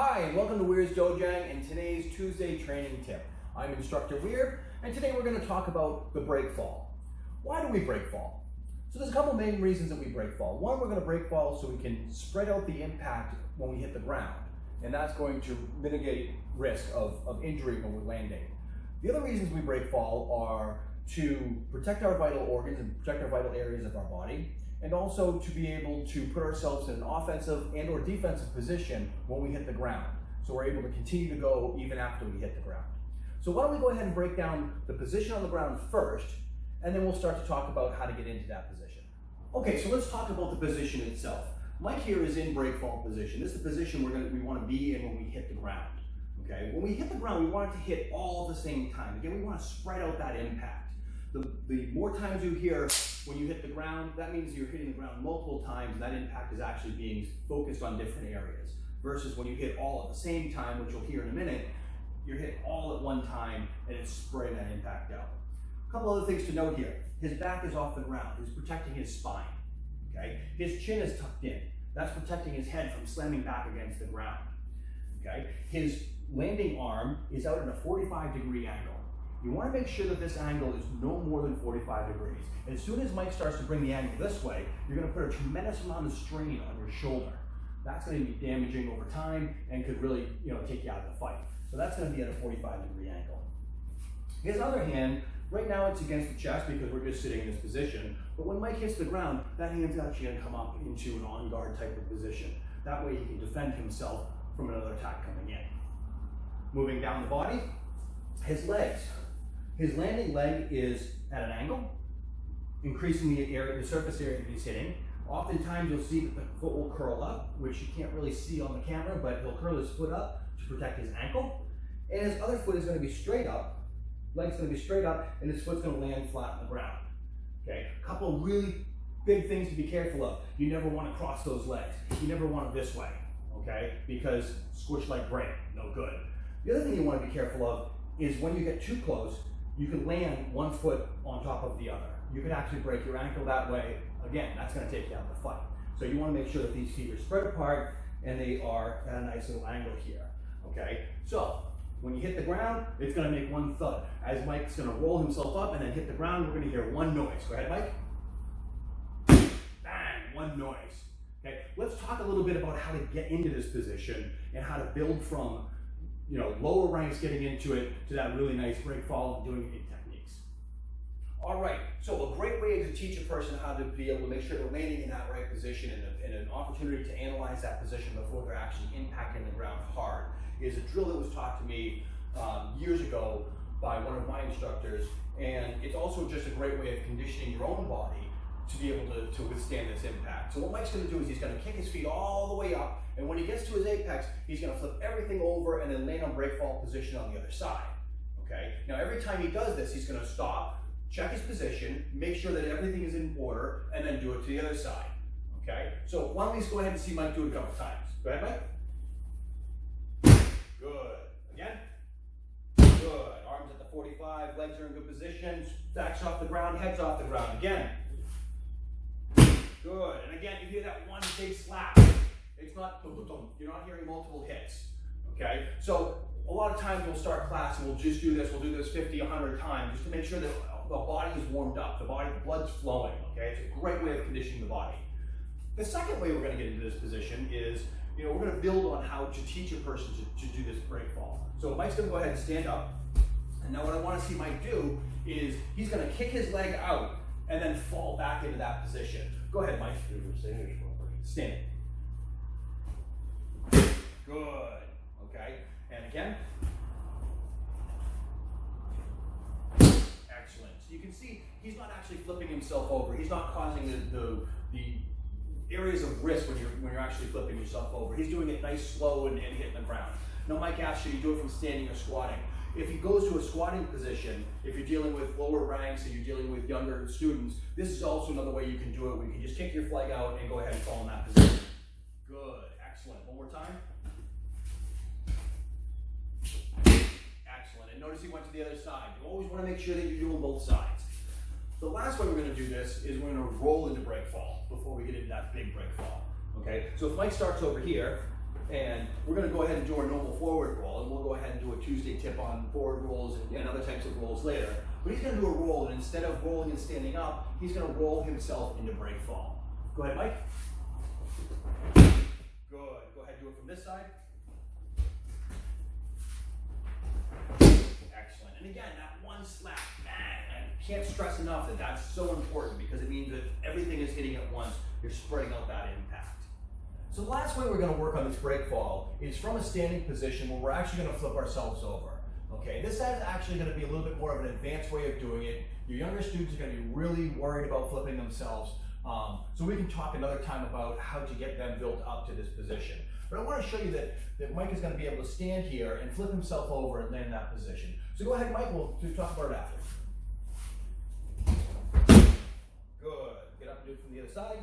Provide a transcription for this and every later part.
Hi, and welcome to Weir's Dojang and today's Tuesday training tip. I'm Instructor Weir, and today we're going to talk about the break fall. Why do we break fall? So there's a couple main reasons that we break fall. One, we're going to break fall so we can spread out the impact when we hit the ground, and that's going to mitigate risk of injury when we're landing. The other reasons we break fall are to protect our vital organs and protect our vital areas of our body, and also to be able to put ourselves in an offensive and or defensive position when we hit the ground. So we're able to continue to go even after we hit the ground. So why don't we go ahead and break down the position on the ground first, and then we'll start to talk about how to get into that position. Okay, so let's talk about the position itself. Mike here is in break fall position. This is the position we want to be in when we hit the ground. Okay, when we hit the ground, we want it to hit all at the same time. Again, we want to spread out that impact. The more times you hear when you hit the ground, that means you're hitting the ground multiple times, and that impact is actually being focused on different areas. Versus when you hit all at the same time, which you'll hear in a minute, you're hit all at one time and it's spreading that impact out. A couple other things to note here. His back is off the ground. He's protecting his spine. Okay? His chin is tucked in. That's protecting his head from slamming back against the ground. Okay? His landing arm is out at a 45-degree angle. You want to make sure that this angle is no more than 45 degrees. And as soon as Mike starts to bring the angle this way, you're going to put a tremendous amount of strain on your shoulder. That's going to be damaging over time and could really, take you out of the fight. So that's going to be at a 45-degree angle. His other hand, right now it's against the chest because we're just sitting in this position. But when Mike hits the ground, that hand's actually going to come up into an on-guard type of position. That way he can defend himself from another attack coming in. Moving down the body, his legs. His landing leg is at an angle, increasing the surface area that he's hitting. Oftentimes you'll see that the foot will curl up, which you can't really see on the camera, but he'll curl his foot up to protect his ankle. And his other foot is going to be straight up, leg's going to be straight up, and his foot's going to land flat on the ground. Okay, a couple of really big things to be careful of. You never want to cross those legs. You never want it this way, okay? Because squish like break, no good. The other thing you want to be careful of is when you get too close, you can land one foot on top of the other. You can actually break your ankle that way. Again, that's going to take you out of the fight. So you want to make sure that these feet are spread apart and they are at a nice little angle here. Okay? So when you hit the ground, it's going to make one thud. As Mike's going to roll himself up and then hit the ground, we're going to hear one noise. Go ahead, Mike. Bang, one noise. Okay? Let's talk a little bit about how to get into this position and how to build from lower ranks getting into it to that really nice break fall and doing it in techniques. All right, so a great way to teach a person how to be able to make sure they're landing in that right position and an opportunity to analyze that position before they're actually impacting the ground hard is a drill that was taught to me years ago by one of my instructors, and it's also just a great way of conditioning your own body to be able to withstand this impact. So what Mike's going to do is he's going to kick his feet all the way up, and when he gets to his apex, he's going to flip everything over and then land on break fall position on the other side. Okay? Now every time he does this, he's going to stop, check his position, make sure that everything is in order, and then do it to the other side. Okay? So why don't we just go ahead and see Mike do it a couple times. Go ahead, Mike. Good. Again. Good. Arms at the 45, legs are in good position, backs off the ground, head's off the ground. Again. Good, and again, you hear that one big slap. It's not, you're not hearing multiple hits, okay? So a lot of times we'll start class and we'll just do this, 50, 100 times, just to make sure that the body is warmed up, the blood's flowing, okay? It's a great way of conditioning the body. The second way we're gonna get into this position is, we're gonna build on how to teach a person to do this break fall. So Mike's gonna go ahead and stand up, and now what I wanna see Mike do is he's gonna kick his leg out and then fall back into that position. Go ahead, Mike. Stand. Good. Okay. And again. Excellent. So you can see he's not actually flipping himself over. He's not causing the areas of risk when you're actually flipping yourself over. He's doing it nice, slow, and hitting the ground. Now, Mike asked you to do it from standing or squatting. If he goes to a squatting position, if you're dealing with lower ranks and you're dealing with younger students, this is also another way you can do it. We can just kick your flag out and go ahead and fall in that position. Good, excellent. One more time. Excellent, and notice he went to the other side. You always want to make sure that you're doing both sides. The last way we're going to do this is we're going to roll into break fall before we get into that big break fall. Okay, so if Mike starts over here, And we're going to go ahead and do our normal forward roll, and we'll go ahead and do a Tuesday tip on forward rolls and other types of rolls later. But he's going to do a roll, and instead of rolling and standing up, he's going to roll himself into breakfall. Go ahead, Mike. Good. Go ahead and do it from this side. Excellent. And again, that one slap, bang. I can't stress enough that that's so important because it means that everything is hitting at once. You're spreading out that impact. So the last way we're going to work on this breakfall is from a standing position where we're actually going to flip ourselves over. Okay, this is actually going to be a little bit more of an advanced way of doing it. Your younger students are going to be really worried about flipping themselves. So we can talk another time about how to get them built up to this position. But I want to show you that Mike is going to be able to stand here and flip himself over and land in that position. So go ahead, Mike, we'll talk about it after. Good. Get up and do it from the other side.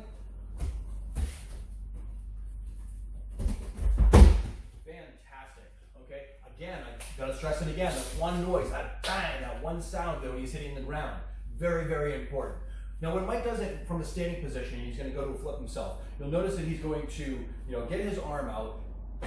Fantastic. Okay. Again, I gotta stress it again. That one noise, that bang, that one sound that when he's hitting the ground. Very, very important. Now, when Mike does it from a standing position, he's going to go to flip himself. You'll notice that he's going to, get his arm out.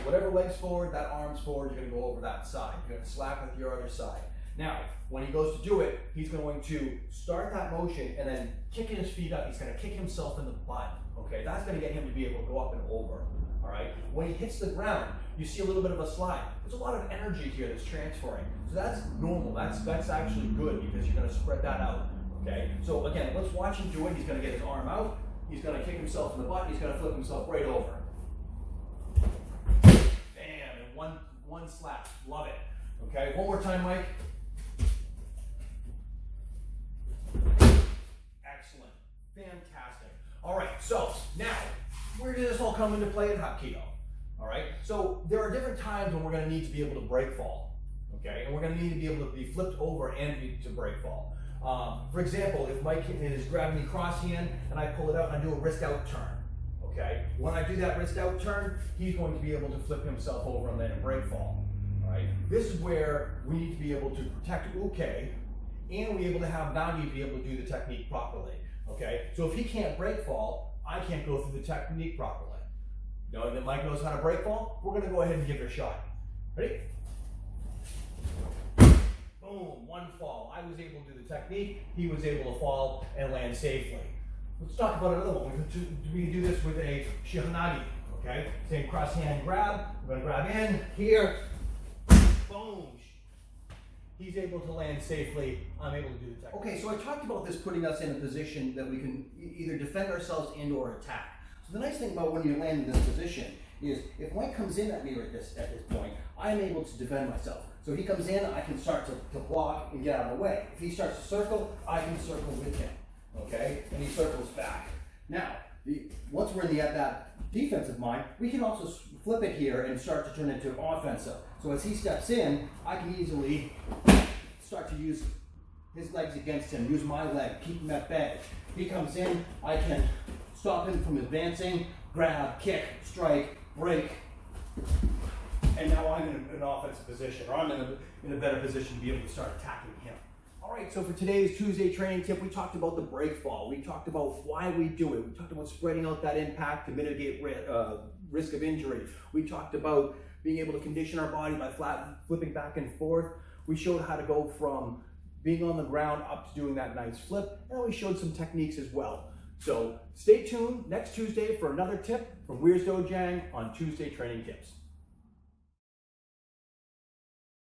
Whatever leg's forward, that arm's forward. You're going to go over that side. You're going to slap with your other side. Now, when he goes to do it, he's going to start that motion and then kicking his feet up. He's going to kick himself in the butt. Okay, that's going to get him to be able to go up and over. All right. When he hits the ground, you see a little bit of a slide. There's a lot of energy here that's transferring. So that's normal. That's actually good because you're going to spread that out. Okay, so again, let's watch him do it. He's going to get his arm out. He's going to kick himself in the butt. He's going to flip himself right over. Bam, and one slap. Love it. Okay, one more time, Mike. Excellent. Fantastic. All right, so now, where does this all come into play at Hapkido? All right, so there are different times when we're going to need to be able to break fall. Okay, and we're going to need to be able to be flipped over and to break fall. For example, if Mike is grabbing me cross hand and I pull it out and I do a wrist out turn, okay? When I do that wrist out turn, he's going to be able to flip himself over and then break fall, all right? This is where we need to be able to protect uke and we able to have Nagi to be able to do the technique properly, okay? So if he can't break fall, I can't go through the technique properly. Knowing that Mike knows how to break fall, we're gonna go ahead and give it a shot. Ready? Boom, one fall. I was able to do the technique. He was able to fall and land safely. Let's talk about another one. We can do this with a shihanagi, okay? Same cross hand grab. We're gonna grab in, here, boom. He's able to land safely. I'm able to do the technique. Okay, so I talked about this putting us in a position that we can either defend ourselves and or attack. So the nice thing about when you land in this position is if Mike comes in at me at this point, I'm able to defend myself. So if he comes in, I can start to block and get out of the way. If he starts to circle, I can circle with him, okay? And he circles back. Now, once we're in that defensive mind, we can also flip it here and start to turn it into offensive. So as he steps in, I can easily start to use his legs against him, use my leg, keep him at bay. If he comes in, I can stop him from advancing, grab, kick, strike, break, and now I'm in an offensive position, or I'm in a better position to be able to start attacking him. All right, so for today's Tuesday training tip, we talked about the break fall. We talked about why we do it. We talked about spreading out that impact to mitigate risk of injury. We talked about being able to condition our body by flipping back and forth. We showed how to go from being on the ground up to doing that nice flip, and we showed some techniques as well. So stay tuned next Tuesday for another tip from Weir's Dojang on Tuesday Training Tips.